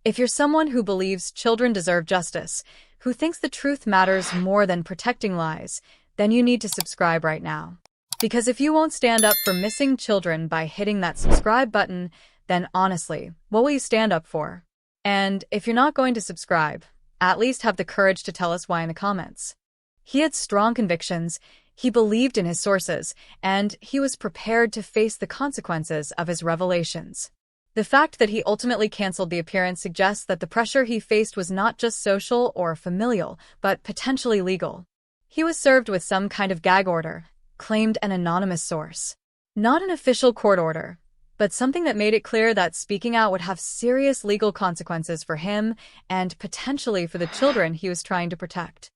If you're someone who believes children deserve justice, who thinks the truth matters more than protecting lies, then you need to subscribe right now. Because if you won't stand up for missing children by hitting that subscribe button, then honestly, what will you stand up for? And if you're not going to subscribe, at least have the courage to tell us why in the comments. He had strong convictions, he believed in his sources, and he was prepared to face the consequences of his revelations. The fact that he ultimately canceled the appearance suggests that the pressure he faced was not just social or familial, but potentially legal. He was served with some kind of gag order, claimed an anonymous source. Not an official court order, but something that made it clear that speaking out would have serious legal consequences for him and potentially for the children he was trying to protect.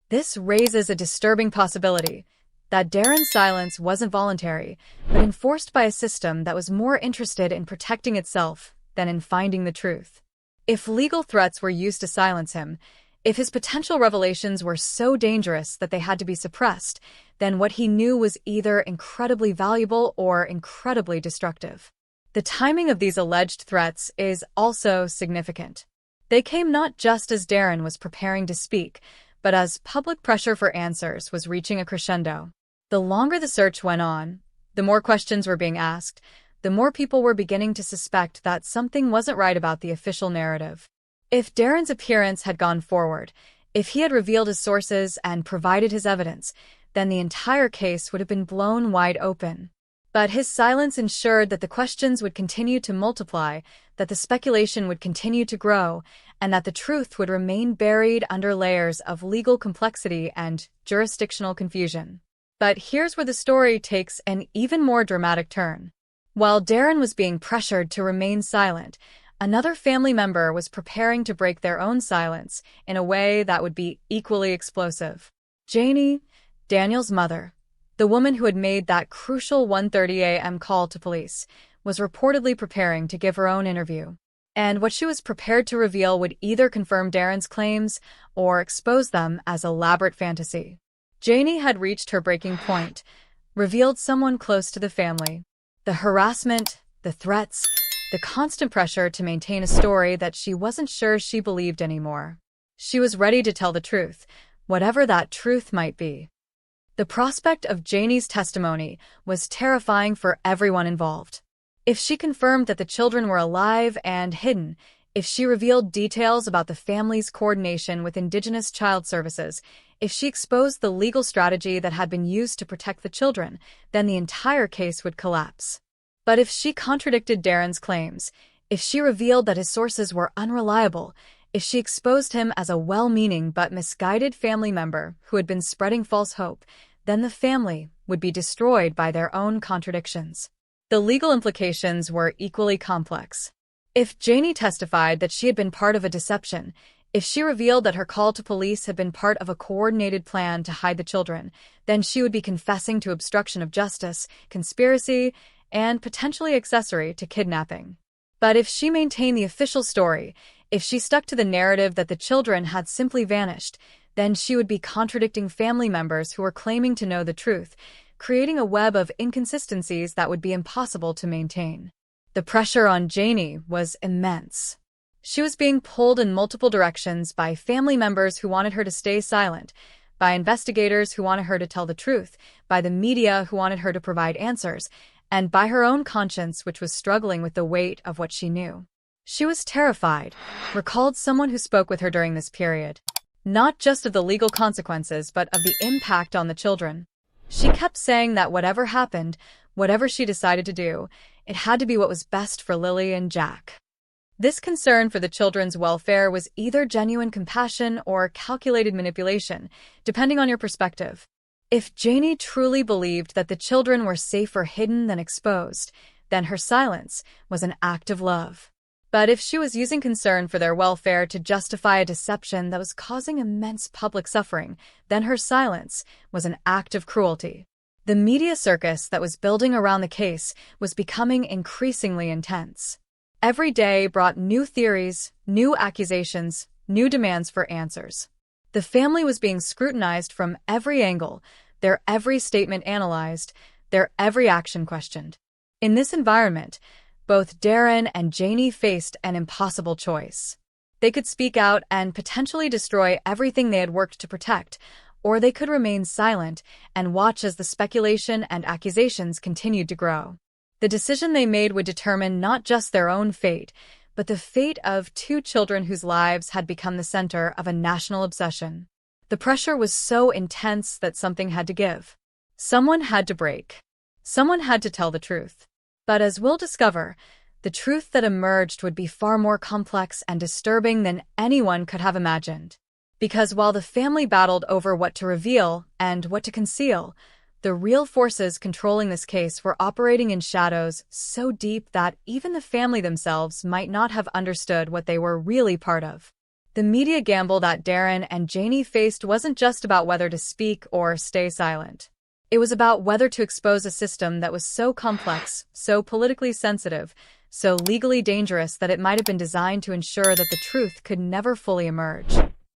This raises a disturbing possibility that Darren's silence wasn't voluntary, but enforced by a system that was more interested in protecting itself than in finding the truth. If legal threats were used to silence him, if his potential revelations were so dangerous that they had to be suppressed, then what he knew was either incredibly valuable or incredibly destructive. The timing of these alleged threats is also significant. They came not just as Darren was preparing to speak, but as public pressure for answers was reaching a crescendo. The longer the search went on, the more questions were being asked, the more people were beginning to suspect that something wasn't right about the official narrative. If Darren's appearance had gone forward, if he had revealed his sources and provided his evidence, then the entire case would have been blown wide open. But his silence ensured that the questions would continue to multiply, that the speculation would continue to grow, and that the truth would remain buried under layers of legal complexity and jurisdictional confusion. But here's where the story takes an even more dramatic turn. While Darren was being pressured to remain silent, another family member was preparing to break their own silence in a way that would be equally explosive. Janie, Daniel's mother, the woman who had made that crucial 1:30 a.m. call to police, was reportedly preparing to give her own interview. And what she was prepared to reveal would either confirm Darren's claims or expose them as elaborate fantasy. Janie had reached her breaking point, revealed someone close to the family. The harassment, the threats, the constant pressure to maintain a story that she wasn't sure she believed anymore. She was ready to tell the truth, whatever that truth might be. The prospect of Janie's testimony was terrifying for everyone involved. If she confirmed that the children were alive and hidden, if she revealed details about the family's coordination with Indigenous Child Services, if she exposed the legal strategy that had been used to protect the children, then the entire case would collapse. But if she contradicted Darren's claims, if she revealed that his sources were unreliable, if she exposed him as a well-meaning but misguided family member who had been spreading false hope, then the family would be destroyed by their own contradictions. The legal implications were equally complex. If Janie testified that she had been part of a deception, if she revealed that her call to police had been part of a coordinated plan to hide the children, then she would be confessing to obstruction of justice, conspiracy, and potentially accessory to kidnapping. But if she maintained the official story, if she stuck to the narrative that the children had simply vanished, then she would be contradicting family members who were claiming to know the truth, creating a web of inconsistencies that would be impossible to maintain. The pressure on Janie was immense. She was being pulled in multiple directions by family members who wanted her to stay silent, by investigators who wanted her to tell the truth, by the media who wanted her to provide answers, and by her own conscience, which was struggling with the weight of what she knew. She was terrified, recalled someone who spoke with her during this period, not just of the legal consequences, but of the impact on the children. She kept saying that whatever happened, whatever she decided to do, it had to be what was best for Lily and Jack. This concern for the children's welfare was either genuine compassion or calculated manipulation, depending on your perspective. If Janie truly believed that the children were safer hidden than exposed, then her silence was an act of love. But if she was using concern for their welfare to justify a deception that was causing immense public suffering, then her silence was an act of cruelty. The media circus that was building around the case was becoming increasingly intense. Every day brought new theories, new accusations, new demands for answers. The family was being scrutinized from every angle, their every statement analyzed, their every action questioned. In this environment, both Darren and Janie faced an impossible choice. They could speak out and potentially destroy everything they had worked to protect, or they could remain silent and watch as the speculation and accusations continued to grow. The decision they made would determine not just their own fate, but the fate of two children whose lives had become the center of a national obsession. The pressure was so intense that something had to give. Someone had to break. Someone had to tell the truth. But as we'll discover, the truth that emerged would be far more complex and disturbing than anyone could have imagined. Because while the family battled over what to reveal and what to conceal, the real forces controlling this case were operating in shadows so deep that even the family themselves might not have understood what they were really part of. The media gamble that Darren and Janie faced wasn't just about whether to speak or stay silent. It was about whether to expose a system that was so complex, so politically sensitive, so legally dangerous that it might have been designed to ensure that the truth could never fully emerge.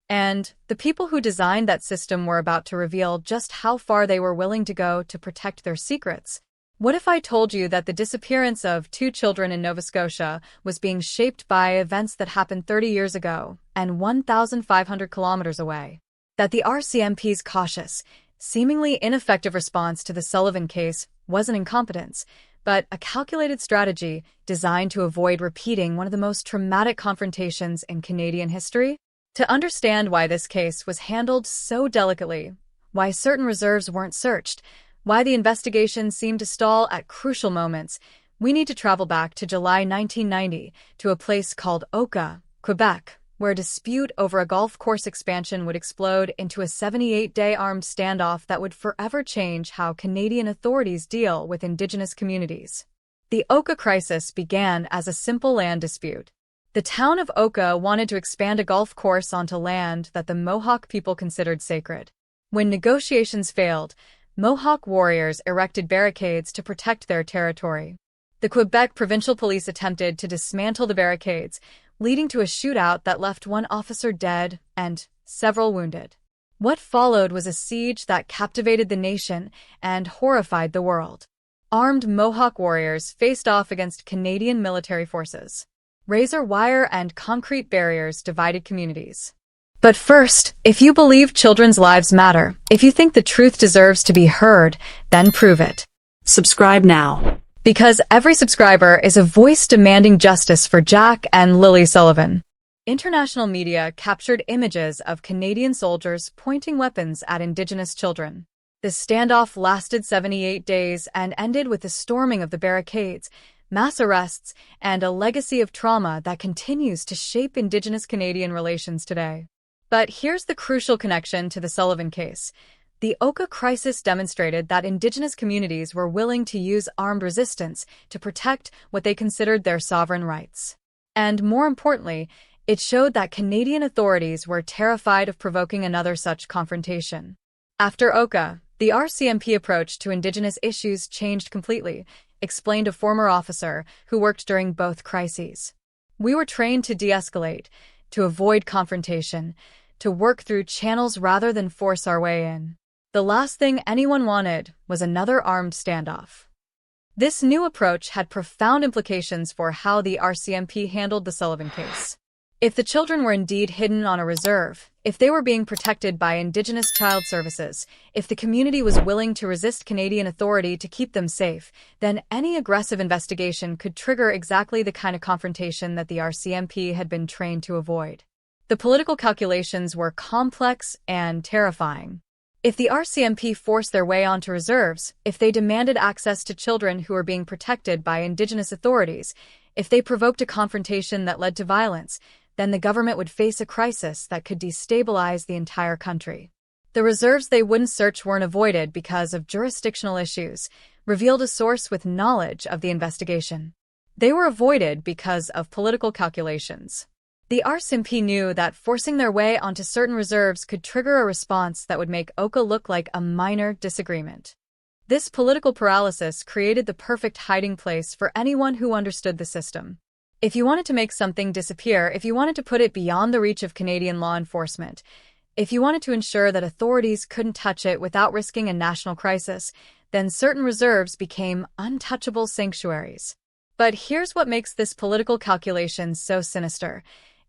And the people who designed that system were about to reveal just how far they were willing to go to protect their secrets. What if I told you that the disappearance of two children in Nova Scotia was being shaped by events that happened 30 years ago and 1,500 kilometers away? That the RCMP's cautious, seemingly ineffective response to the Sullivan case wasn't incompetence, but a calculated strategy designed to avoid repeating one of the most traumatic confrontations in Canadian history? To understand why this case was handled so delicately, why certain reserves weren't searched, why the investigation seemed to stall at crucial moments, we need to travel back to July 1990 to a place called Oka, Quebec, where a dispute over a golf course expansion would explode into a 78-day armed standoff that would forever change how Canadian authorities deal with Indigenous communities. The Oka crisis began as a simple land dispute. The town of Oka wanted to expand a golf course onto land that the Mohawk people considered sacred. When negotiations failed, Mohawk warriors erected barricades to protect their territory. The Quebec provincial police attempted to dismantle the barricades, leading to a shootout that left one officer dead and several wounded. What followed was a siege that captivated the nation and horrified the world. Armed Mohawk warriors faced off against Canadian military forces. Razor wire and concrete barriers divided communities. But first, if you believe children's lives matter, if you think the truth deserves to be heard, then prove it. Subscribe now. Because every subscriber is a voice demanding justice for Jack and Lily Sullivan. International media captured images of Canadian soldiers pointing weapons at Indigenous children. The standoff lasted 78 days and ended with the storming of the barricades, mass arrests, and a legacy of trauma that continues to shape Indigenous Canadian relations today. But here's the crucial connection to the Sullivan case. The Oka crisis demonstrated that Indigenous communities were willing to use armed resistance to protect what they considered their sovereign rights. And more importantly, it showed that Canadian authorities were terrified of provoking another such confrontation. After Oka, the RCMP approach to Indigenous issues changed completely, explained a former officer who worked during both crises. We were trained to de-escalate, to avoid confrontation, to work through channels rather than force our way in. The last thing anyone wanted was another armed standoff. This new approach had profound implications for how the RCMP handled the Sullivan case. If the children were indeed hidden on a reserve, if they were being protected by Indigenous Child Services, if the community was willing to resist Canadian authority to keep them safe, then any aggressive investigation could trigger exactly the kind of confrontation that the RCMP had been trained to avoid. The political calculations were complex and terrifying. If the RCMP forced their way onto reserves, if they demanded access to children who were being protected by Indigenous authorities, if they provoked a confrontation that led to violence, then the government would face a crisis that could destabilize the entire country. The reserves they wouldn't search weren't avoided because of jurisdictional issues, revealed a source with knowledge of the investigation. They were avoided because of political calculations. The RCMP knew that forcing their way onto certain reserves could trigger a response that would make Oka look like a minor disagreement. This political paralysis created the perfect hiding place for anyone who understood the system. If you wanted to make something disappear, if you wanted to put it beyond the reach of Canadian law enforcement, if you wanted to ensure that authorities couldn't touch it without risking a national crisis, then certain reserves became untouchable sanctuaries. But here's what makes this political calculation so sinister.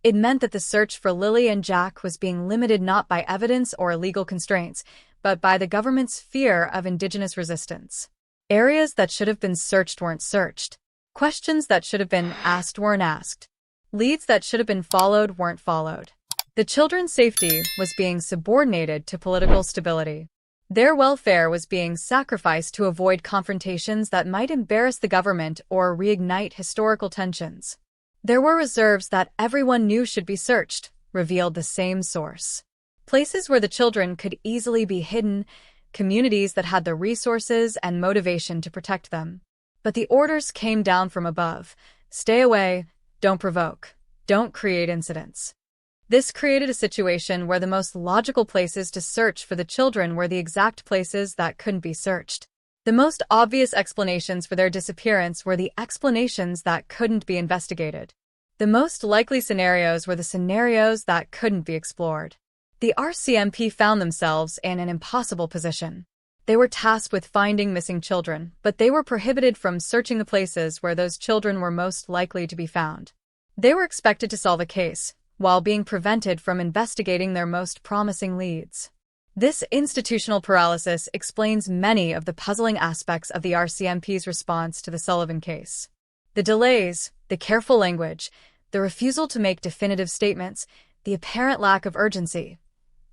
It meant that the search for Lily and Jack was being limited not by evidence or legal constraints, but by the government's fear of indigenous resistance. Areas that should have been searched weren't searched. Questions that should have been asked weren't asked. Leads that should have been followed weren't followed. The children's safety was being subordinated to political stability. Their welfare was being sacrificed to avoid confrontations that might embarrass the government or reignite historical tensions. There were reserves that everyone knew should be searched, revealed the same source. Places where the children could easily be hidden, communities that had the resources and motivation to protect them. But the orders came down from above. Stay away, don't provoke, don't create incidents. This created a situation where the most logical places to search for the children were the exact places that couldn't be searched. The most obvious explanations for their disappearance were the explanations that couldn't be investigated. The most likely scenarios were the scenarios that couldn't be explored. The RCMP found themselves in an impossible position. They were tasked with finding missing children, but they were prohibited from searching the places where those children were most likely to be found. They were expected to solve a case, while being prevented from investigating their most promising leads. This institutional paralysis explains many of the puzzling aspects of the RCMP's response to the Sullivan case. The delays, the careful language, the refusal to make definitive statements, the apparent lack of urgency.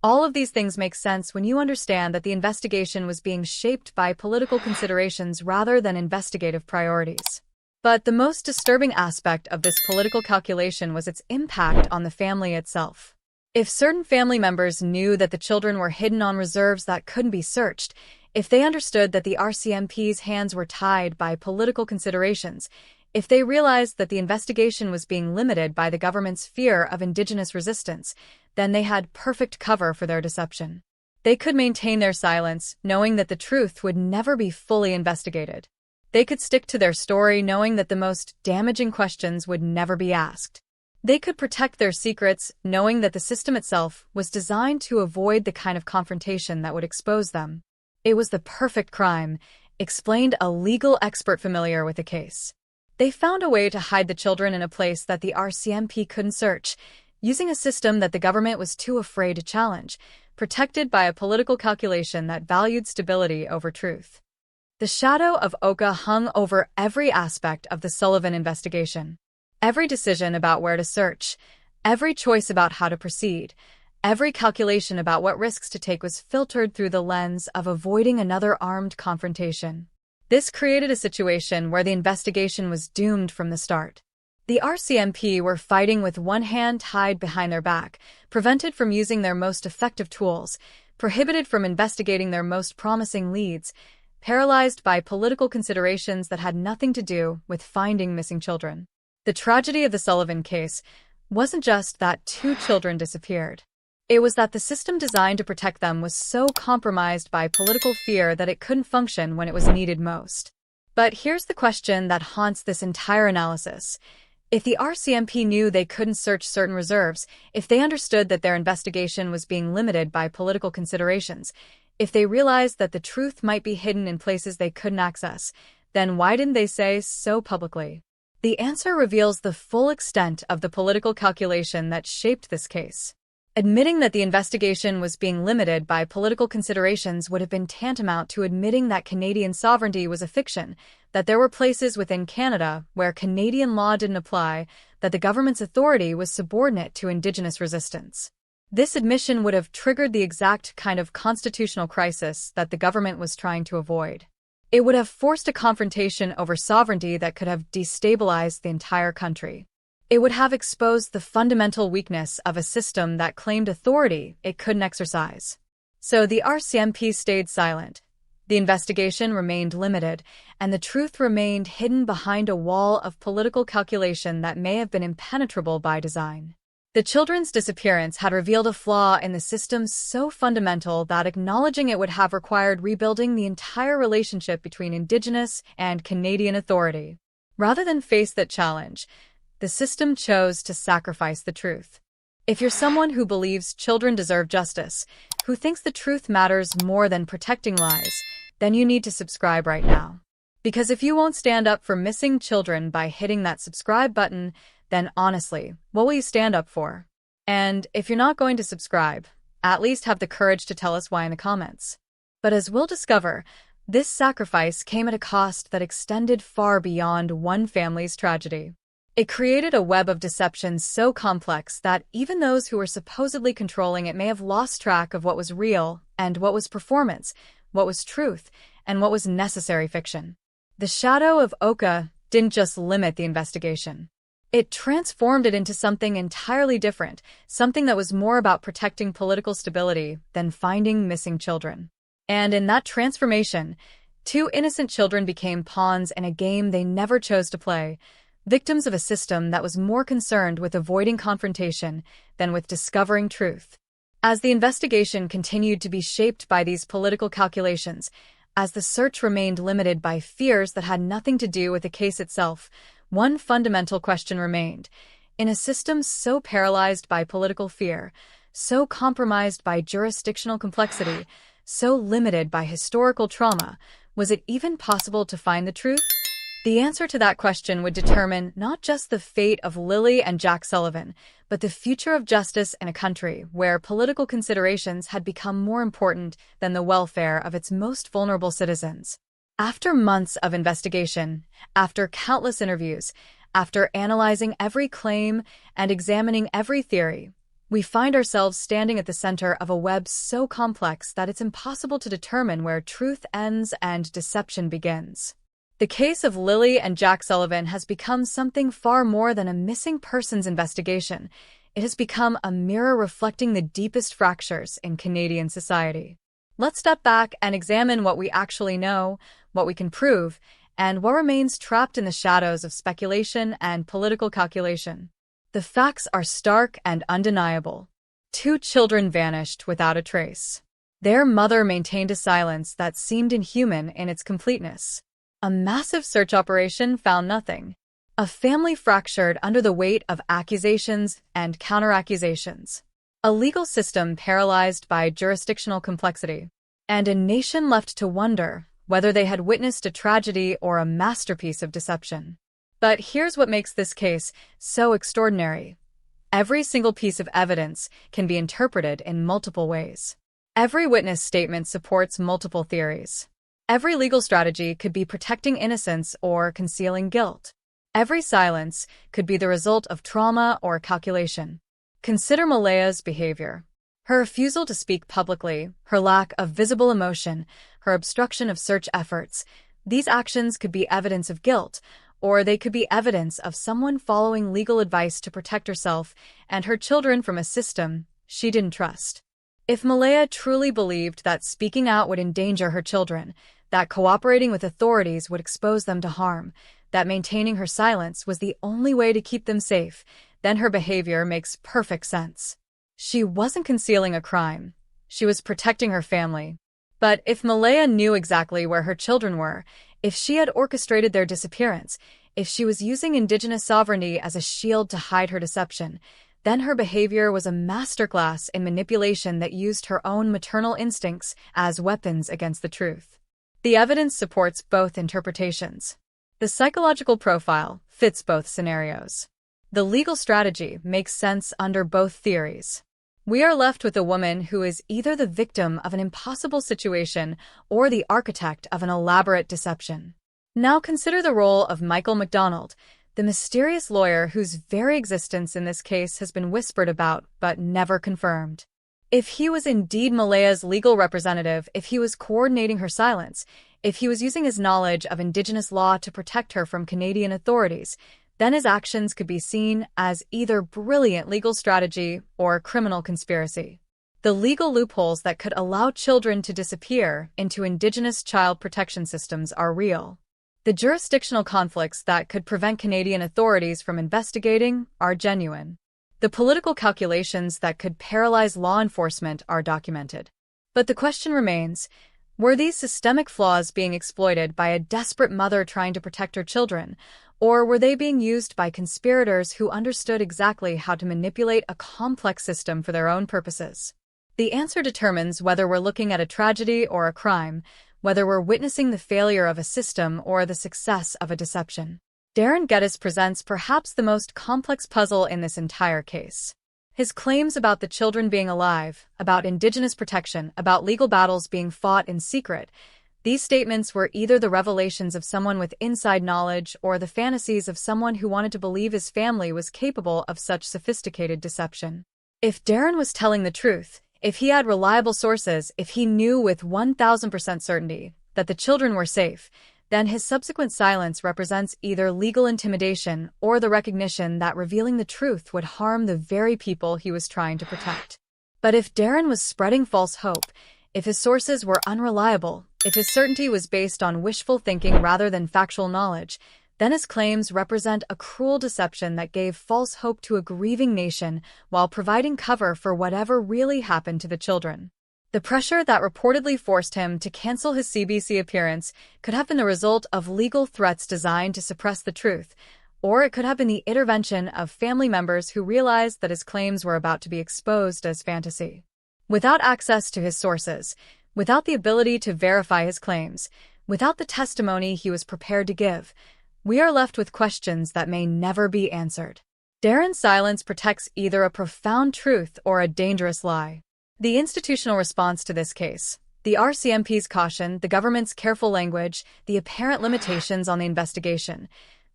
All of these things make sense when you understand that the investigation was being shaped by political considerations rather than investigative priorities. But the most disturbing aspect of this political calculation was its impact on the family itself. If certain family members knew that the children were hidden on reserves that couldn't be searched, if they understood that the RCMP's hands were tied by political considerations, if they realized that the investigation was being limited by the government's fear of indigenous resistance, then they had perfect cover for their deception. They could maintain their silence, knowing that the truth would never be fully investigated. They could stick to their story knowing that the most damaging questions would never be asked. They could protect their secrets knowing that the system itself was designed to avoid the kind of confrontation that would expose them. It was the perfect crime, explained a legal expert familiar with the case. They found a way to hide the children in a place that the RCMP couldn't search, using a system that the government was too afraid to challenge, protected by a political calculation that valued stability over truth. The shadow of Oka hung over every aspect of the Sullivan investigation. Every decision about where to search, every choice about how to proceed, every calculation about what risks to take was filtered through the lens of avoiding another armed confrontation. This created a situation where the investigation was doomed from the start. The RCMP were fighting with one hand tied behind their back, prevented from using their most effective tools, prohibited from investigating their most promising leads, paralyzed by political considerations that had nothing to do with finding missing children. The tragedy of the Sullivan case wasn't just that 2 children disappeared. It was that the system designed to protect them was so compromised by political fear that it couldn't function when it was needed most. But here's the question that haunts this entire analysis. If the RCMP knew they couldn't search certain reserves, if they understood that their investigation was being limited by political considerations, if they realized that the truth might be hidden in places they couldn't access, then why didn't they say so publicly? The answer reveals the full extent of the political calculation that shaped this case. Admitting that the investigation was being limited by political considerations would have been tantamount to admitting that Canadian sovereignty was a fiction, that there were places within Canada where Canadian law didn't apply, that the government's authority was subordinate to Indigenous resistance. This admission would have triggered the exact kind of constitutional crisis that the government was trying to avoid. It would have forced a confrontation over sovereignty that could have destabilized the entire country. It would have exposed the fundamental weakness of a system that claimed authority it couldn't exercise. So the RCMP stayed silent. The investigation remained limited, and the truth remained hidden behind a wall of political calculation that may have been impenetrable by design. The children's disappearance had revealed a flaw in the system so fundamental that acknowledging it would have required rebuilding the entire relationship between Indigenous and Canadian authority. Rather than face that challenge, the system chose to sacrifice the truth. If you're someone who believes children deserve justice, who thinks the truth matters more than protecting lies, then you need to subscribe right now. Because if you won't stand up for missing children by hitting that subscribe button, then honestly, what will you stand up for? And if you're not going to subscribe, at least have the courage to tell us why in the comments. But as we'll discover, this sacrifice came at a cost that extended far beyond one family's tragedy. It created a web of deception so complex that even those who were supposedly controlling it may have lost track of what was real and what was performance, what was truth, and what was necessary fiction. The shadow of Oka didn't just limit the investigation. It transformed it into something entirely different, something that was more about protecting political stability than finding missing children. And in that transformation, 2 innocent children became pawns in a game they never chose to play, victims of a system that was more concerned with avoiding confrontation than with discovering truth. As the investigation continued to be shaped by these political calculations, as the search remained limited by fears that had nothing to do with the case itself, one fundamental question remained. In a system so paralyzed by political fear, so compromised by jurisdictional complexity, so limited by historical trauma, was it even possible to find the truth? The answer to that question would determine not just the fate of Lily and Jack Sullivan, but the future of justice in a country where political considerations had become more important than the welfare of its most vulnerable citizens. After months of investigation, after countless interviews, after analyzing every claim and examining every theory, we find ourselves standing at the center of a web so complex that it's impossible to determine where truth ends and deception begins. The case of Lily and Jack Sullivan has become something far more than a missing persons investigation. It has become a mirror reflecting the deepest fractures in Canadian society. Let's step back and examine what we actually know, what we can prove, and what remains trapped in the shadows of speculation and political calculation. The facts are stark and undeniable. 2 children vanished without a trace. Their mother maintained a silence that seemed inhuman in its completeness. A massive search operation found nothing. A family fractured under the weight of accusations and counter-accusations. A legal system paralyzed by jurisdictional complexity. And a nation left to wonder whether they had witnessed a tragedy or a masterpiece of deception. But here's what makes this case so extraordinary. Every single piece of evidence can be interpreted in multiple ways. Every witness statement supports multiple theories. Every legal strategy could be protecting innocence or concealing guilt. Every silence could be the result of trauma or calculation. Consider Malaya's behavior. Her refusal to speak publicly, her lack of visible emotion, her obstruction of search efforts. These actions could be evidence of guilt, or they could be evidence of someone following legal advice to protect herself and her children from a system she didn't trust. If Malaya truly believed that speaking out would endanger her children, that cooperating with authorities would expose them to harm, that maintaining her silence was the only way to keep them safe, then her behavior makes perfect sense. She wasn't concealing a crime. She was protecting her family. But if Malaya knew exactly where her children were, if she had orchestrated their disappearance, if she was using Indigenous sovereignty as a shield to hide her deception, then her behavior was a masterclass in manipulation that used her own maternal instincts as weapons against the truth. The evidence supports both interpretations. The psychological profile fits both scenarios. The legal strategy makes sense under both theories. We are left with a woman who is either the victim of an impossible situation or the architect of an elaborate deception. Now consider the role of Michael MacDonald, the mysterious lawyer whose very existence in this case has been whispered about but never confirmed. If he was indeed Malaya's legal representative, if he was coordinating her silence, if he was using his knowledge of Indigenous law to protect her from Canadian authorities, then his actions could be seen as either brilliant legal strategy or criminal conspiracy. The legal loopholes that could allow children to disappear into Indigenous child protection systems are real. The jurisdictional conflicts that could prevent Canadian authorities from investigating are genuine. The political calculations that could paralyze law enforcement are documented. But the question remains, were these systemic flaws being exploited by a desperate mother trying to protect her children, or were they being used by conspirators who understood exactly how to manipulate a complex system for their own purposes? The answer determines whether we're looking at a tragedy or a crime, whether we're witnessing the failure of a system or the success of a deception. Darren Geddes presents perhaps the most complex puzzle in this entire case. His claims about the children being alive, about indigenous protection, about legal battles being fought in secret, these statements were either the revelations of someone with inside knowledge or the fantasies of someone who wanted to believe his family was capable of such sophisticated deception. If Darren was telling the truth, if he had reliable sources, if he knew with 1000% certainty that the children were safe, then his subsequent silence represents either legal intimidation or the recognition that revealing the truth would harm the very people he was trying to protect. But if Darren was spreading false hope, if his sources were unreliable, if his certainty was based on wishful thinking rather than factual knowledge, then his claims represent a cruel deception that gave false hope to a grieving nation while providing cover for whatever really happened to the children. The pressure that reportedly forced him to cancel his CBC appearance could have been the result of legal threats designed to suppress the truth, or it could have been the intervention of family members who realized that his claims were about to be exposed as fantasy. Without access to his sources, without the ability to verify his claims, without the testimony he was prepared to give, we are left with questions that may never be answered. Darren's silence protects either a profound truth or a dangerous lie. The institutional response to this case, the RCMP's caution, the government's careful language, the apparent limitations on the investigation,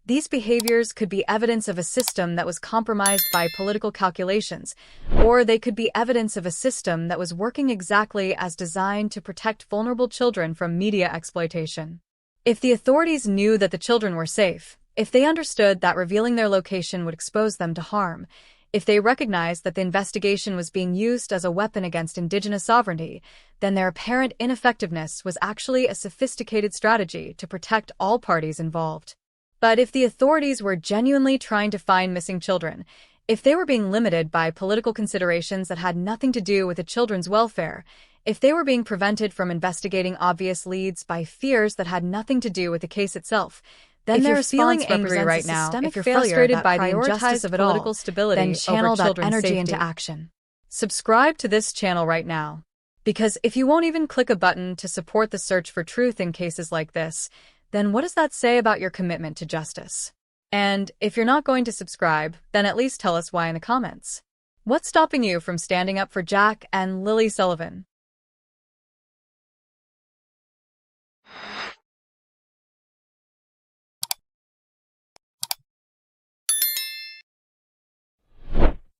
these behaviors could be evidence of a system that was compromised by political calculations, or they could be evidence of a system that was working exactly as designed to protect vulnerable children from media exploitation. If the authorities knew that the children were safe, if they understood that revealing their location would expose them to harm, if they recognized that the investigation was being used as a weapon against indigenous sovereignty, then their apparent ineffectiveness was actually a sophisticated strategy to protect all parties involved. But if the authorities were genuinely trying to find missing children, if they were being limited by political considerations that had nothing to do with the children's welfare, if they were being prevented from investigating obvious leads by fears that had nothing to do with the case itself, then their response angry right now, if you're frustrated by the injustice of political stability, then channel that energy into action. Subscribe to this channel right now. Because if you won't even click a button to support the search for truth in cases like this, then what does that say about your commitment to justice? And if you're not going to subscribe, then at least tell us why in the comments. What's stopping you from standing up for Jack and Lily Sullivan?